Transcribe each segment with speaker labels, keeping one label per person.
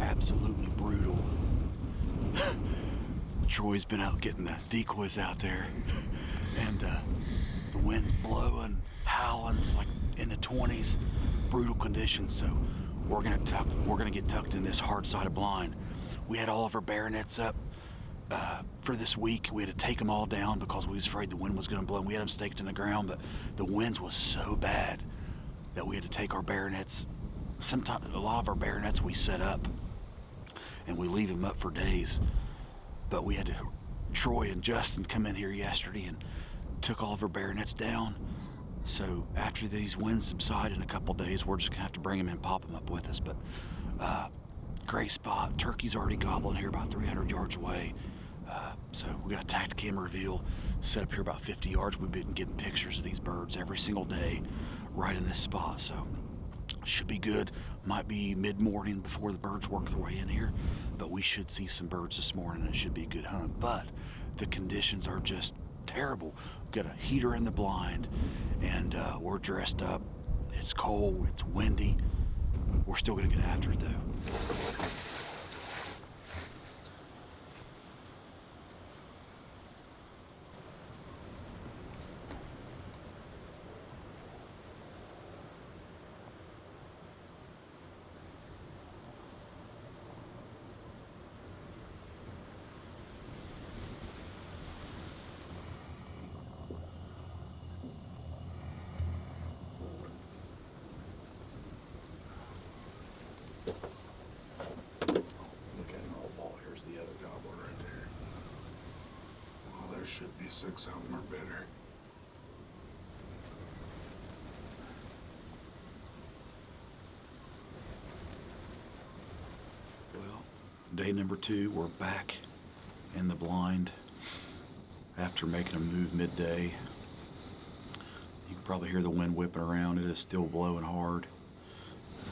Speaker 1: absolutely brutal. Troy's been out getting the decoys out there, and the wind's blowing, howling. It's like in the 20s, brutal conditions. So we're gonna get tucked in this hard-sided blind. We had all of our bear nets up for this week. We had to take them all down because we was afraid the wind was gonna blow. We had them staked in the ground, but the winds was so bad that we had to take our bear nets. Sometimes a lot of our bear nets we set up and we leave them up for days. But we had to, Troy and Justin come in here yesterday and took all of our bear nets down. So after these winds subside in a couple days, we're just gonna have to bring them in, pop them up with us. But great spot. Turkey's already gobbling here about 300 yards away. So we got a Tacticam reveal set up here about 50 yards. We've been getting pictures of these birds every single day right in this spot. So should be good. Might be mid-morning before the birds work their way in here, but we should see some birds this morning and it should be a good hunt. But the conditions are just terrible. We've got a heater in the blind and we're dressed up. It's cold, it's windy. We're still gonna get after it though. Look at him all ball. Here's the other gobbler right there.
Speaker 2: Well, there should be 6 of them or better.
Speaker 1: Well, day number 2, we're back in the blind after making a move midday. You can probably hear the wind whipping around. It is still blowing hard.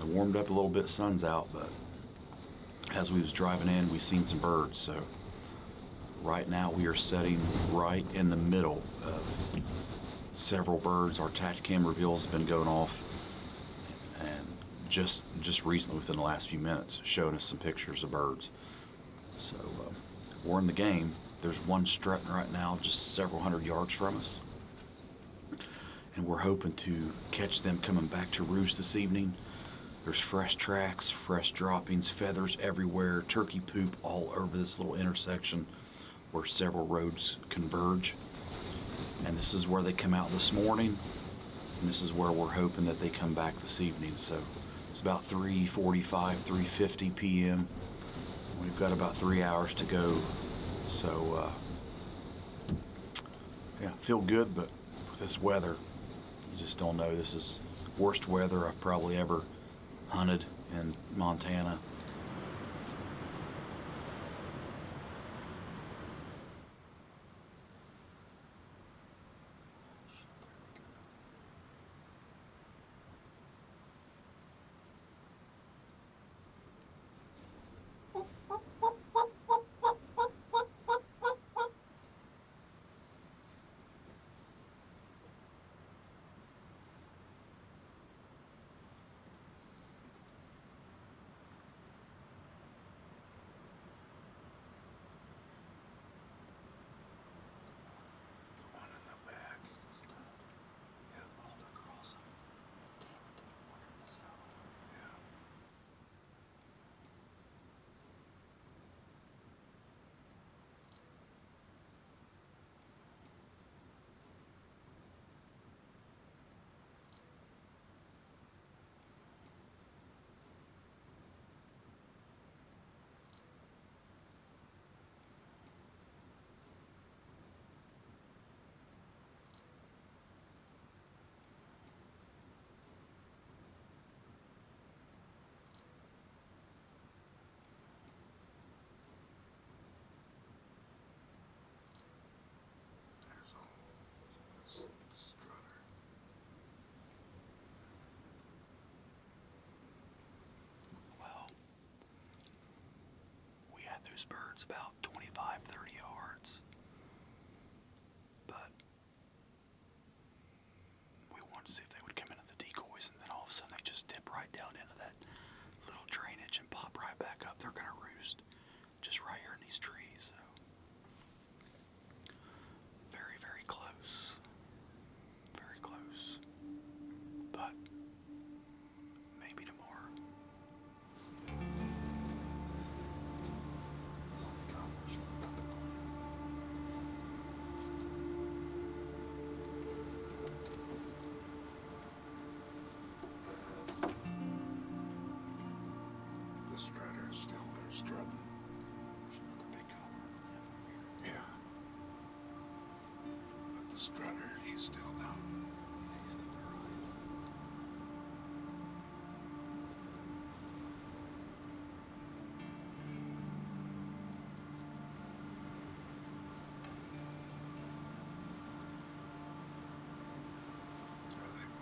Speaker 1: Warmed up a little bit, sun's out, but as we was driving in, we seen some birds. So right now we are sitting right in the middle of several birds. Our Tacticam reveals have been going off, and just recently, within the last few minutes, showing us some pictures of birds. So we're in the game. There's one strutting right now, just several hundred yards from us, and we're hoping to catch them coming back to roost this evening. There's fresh tracks, fresh droppings, feathers everywhere, turkey poop all over this little intersection where several roads converge. And this is where they come out this morning, and this is where we're hoping that they come back this evening. So it's about 3:45, 3:50 p.m. We've got about 3 hours to go. So yeah, feel good, but with this weather, you just don't know. This is worst weather I've probably ever hunted in Montana. Well, we had those birds about 25, 30 yards, but we wanted to see if they would come into the decoys, and then all of a sudden they just dip right down into that little drainage and pop right back up. They're just right here in these trees. So very, very close. Very close. But maybe tomorrow.
Speaker 2: The strutter is still there strutting. Yeah. But the strutter, he's still down. There they go.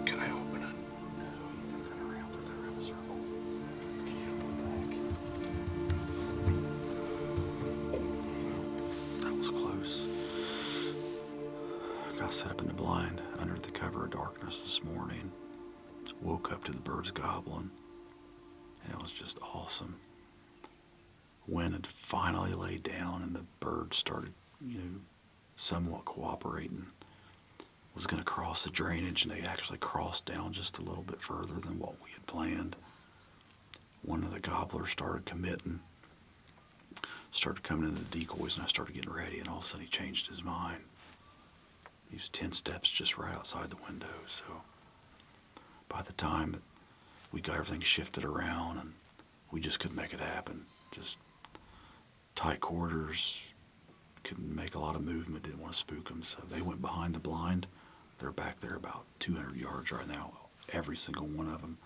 Speaker 2: Can I open it?
Speaker 1: That was close. Got set up in the blind under the cover of darkness this morning. Woke up to the birds gobbling, and it was just awesome. Wind had finally laid down, and the birds started, somewhat cooperating. Was going to cross the drainage, and they actually crossed down just a little bit further than what we had planned. One of the gobblers started committing, started coming into the decoys, and I started getting ready, and all of a sudden he changed his mind. He was 10 steps just right outside the window, so by the time we got everything shifted around, and we just couldn't make it happen. Just tight quarters, couldn't make a lot of movement, didn't want to spook them, so they went behind the blind. They're back there about 200 yards right now. Every single one of them,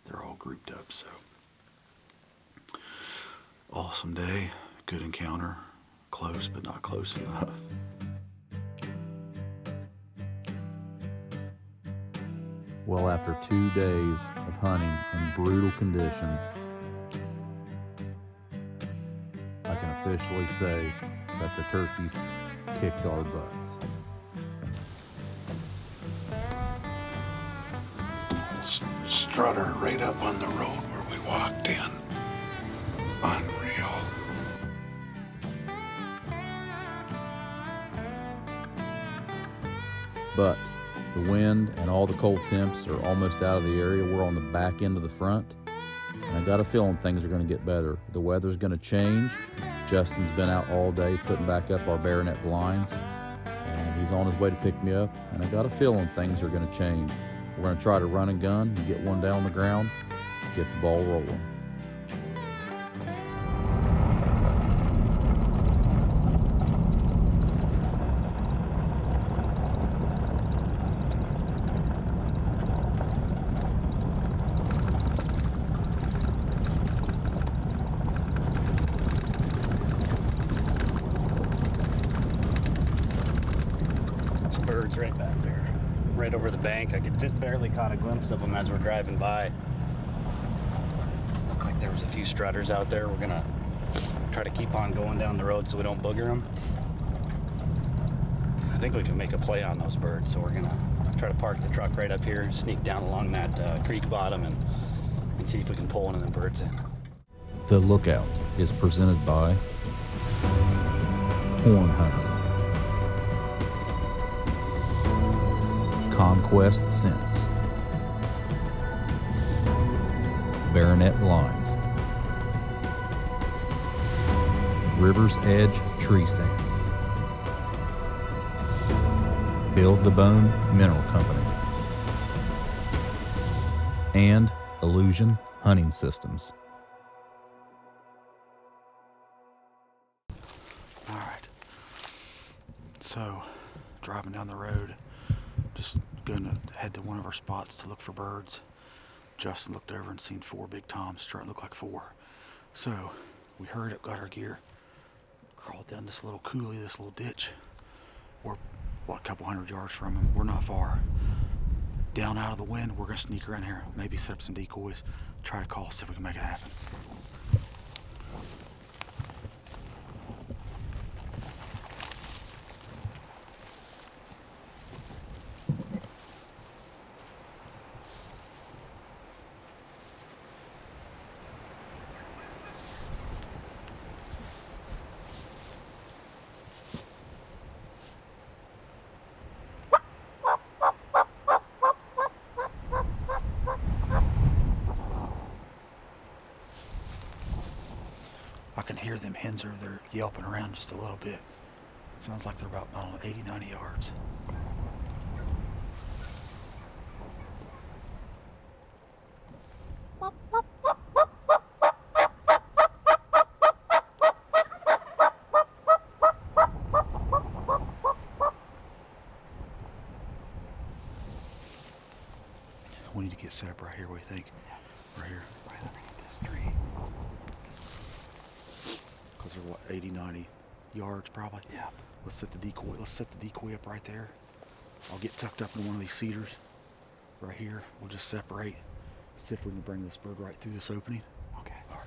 Speaker 1: they're all grouped up, so. Awesome day, good encounter. Close, but not close enough.
Speaker 3: Well, after 2 days of hunting in brutal conditions, I can officially say that the turkeys kicked our butts.
Speaker 2: Strutter right up on the road where we walked in. Unreal.
Speaker 3: But the wind and all the cold temps are almost out of the area. We're on the back end of the front, and I got a feeling things are going to get better. The weather's going to change. Justin's been out all day putting back up our baronet blinds, and he's on his way to pick me up, and I got a feeling things are going to change. We're going to try to run and gun and get one down on the ground, get the ball rolling.
Speaker 1: There's birds right back there.
Speaker 4: right over the bank. I could just barely caught a glimpse of them as we're driving by. Looked like there was a few strutters out there. We're gonna try to keep on going down the road so we don't booger them. I think we can make a play on those birds, so we're gonna try to park the truck right up here, sneak down along that creek bottom and see if we can pull one of them birds in.
Speaker 3: The Lookout is presented by Horn Hunter, Conquest Scents, Baronet Blinds, River's Edge Tree Stands, Build the Bone Mineral Company, and Illusion Hunting Systems.
Speaker 1: All right. So, driving down the road, just going to head to one of our spots to look for birds. Justin looked over and seen 4 big toms, starting to look like 4. So, we hurried up, got our gear, crawled down this little coulee, this little ditch. We're, a couple hundred yards from him. We're not far. Down out of the wind, we're going to sneak around here, maybe set up some decoys, try to call, see if we can make it happen. I can hear them hens over there yelping around just a little bit. Sounds like they're about, I don't know, 80, 90 yards. We need to get set up right here, what do you think? Right here.
Speaker 4: Right underneath this tree.
Speaker 1: Because they're what, 80, 90 yards probably?
Speaker 4: Yeah.
Speaker 1: Let's set the decoy up right there. I'll get tucked up in one of these cedars right here. We'll just separate. See if we can bring this bird right through this opening.
Speaker 4: Okay.
Speaker 1: All right.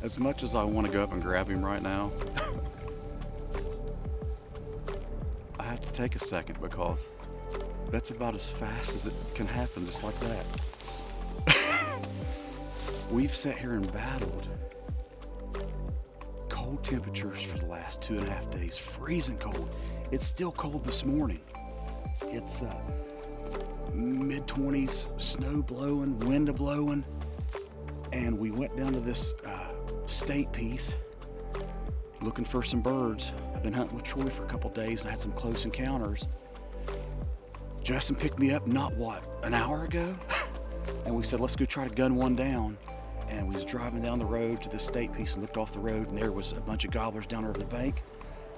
Speaker 1: As much as I want to go up and grab him right now, I have to take a second because that's about as fast as it can happen, just like that. We've sat here and battled cold temperatures for the last 2.5 days, freezing cold. It's still cold this morning. It's mid-20s, snow blowing, wind blowing, and we went down to this state piece looking for some birds. I've been hunting with Troy for a couple days and I had some close encounters. Justin picked me up an hour ago? And we said, let's go try to gun one down. And we was driving down the road to the state piece and looked off the road, and there was a bunch of gobblers down over the bank.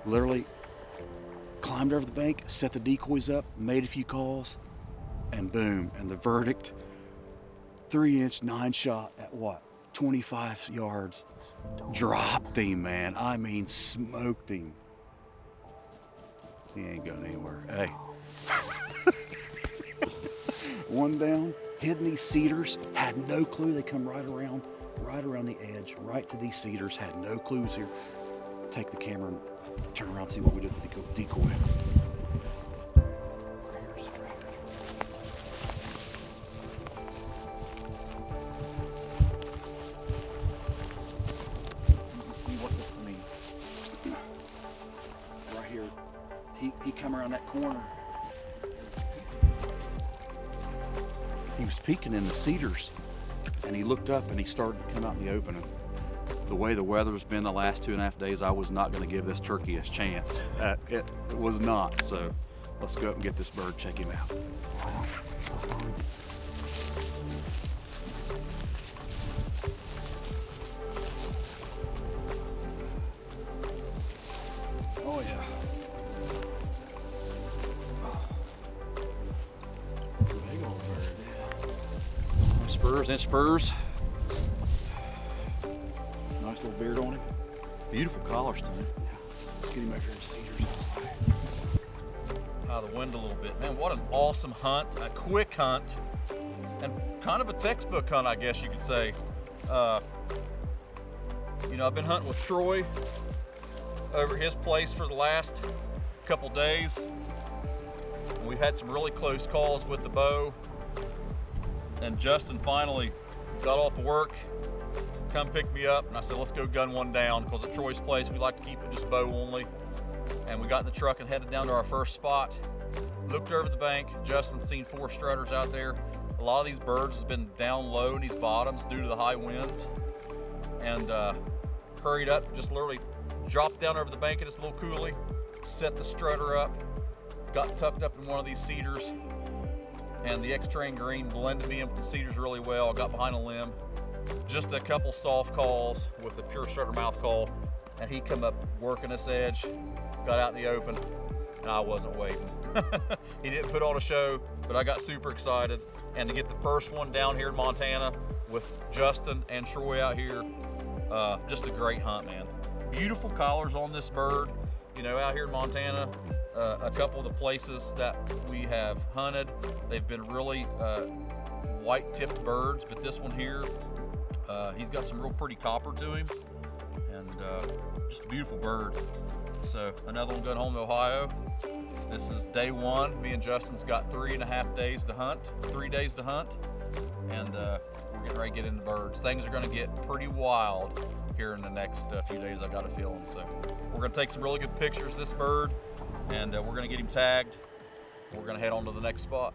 Speaker 1: Literally climbed over the bank, set the decoys up, made a few calls, and boom. And the verdict, 3-inch 9-shot at what? 25 yards. Dropped him, man. I mean, smoked him. He ain't going anywhere. Hey. One down. Hid in these cedars, had no clue. They come right around the edge, right to these cedars, had no clues here. Take the camera and turn around and see what we did with the decoy. You see what right here, he come around that corner. He was peeking in the cedars, and he looked up and he started to come out in the open. And the way the weather's been the last 2.5 days, I was not going to give this turkey a chance. It was not. So let's go up and get this bird, check him out. Oh yeah. Big old bird. Spurs, inch spurs. Nice little beard on him. Beautiful collars to him. Yeah. Let's get him over here in cedars.
Speaker 3: Out of the wind a little bit. Man, what an awesome hunt. A quick hunt. And kind of a textbook hunt, I guess you could say. You know, I've been hunting with Troy over his place for the last couple days. And we've had some really close calls with the bow. And Justin finally got off of work, come pick me up, and I said, let's go gun one down, because at Troy's place, we like to keep it just bow only. And we got in the truck and headed down to our first spot. Looked over the bank, Justin's seen 4 strutters out there. A lot of these birds has been down low in these bottoms due to the high winds. And hurried up, just literally dropped down over the bank in this little coulee, set the strutter up, got tucked up in one of these cedars, and the X-Train green blended me in with the cedars really well. I got behind a limb, just a couple soft calls with the pure strutter mouth call, and he come up working this edge, got out in the open, and I wasn't waiting. He didn't put on a show, but I got super excited. And to get the first one down here in Montana with Justin and Troy out here, just a great hunt, man. Beautiful collars on this bird. You know, out here in Montana, a couple of the places that we have hunted, they've been really white-tipped birds, but this one here, he's got some real pretty copper to him, and just a beautiful bird. So another one going home to Ohio. This is day 1. Me and Justin's got 3.5 days to hunt, 3 days to hunt, and we're getting ready to get into birds. Things are going to get pretty wild here in the next few days, I got a feeling. So we're going to take some really good pictures of this bird, and we're going to get him tagged. We're going to head on to the next spot.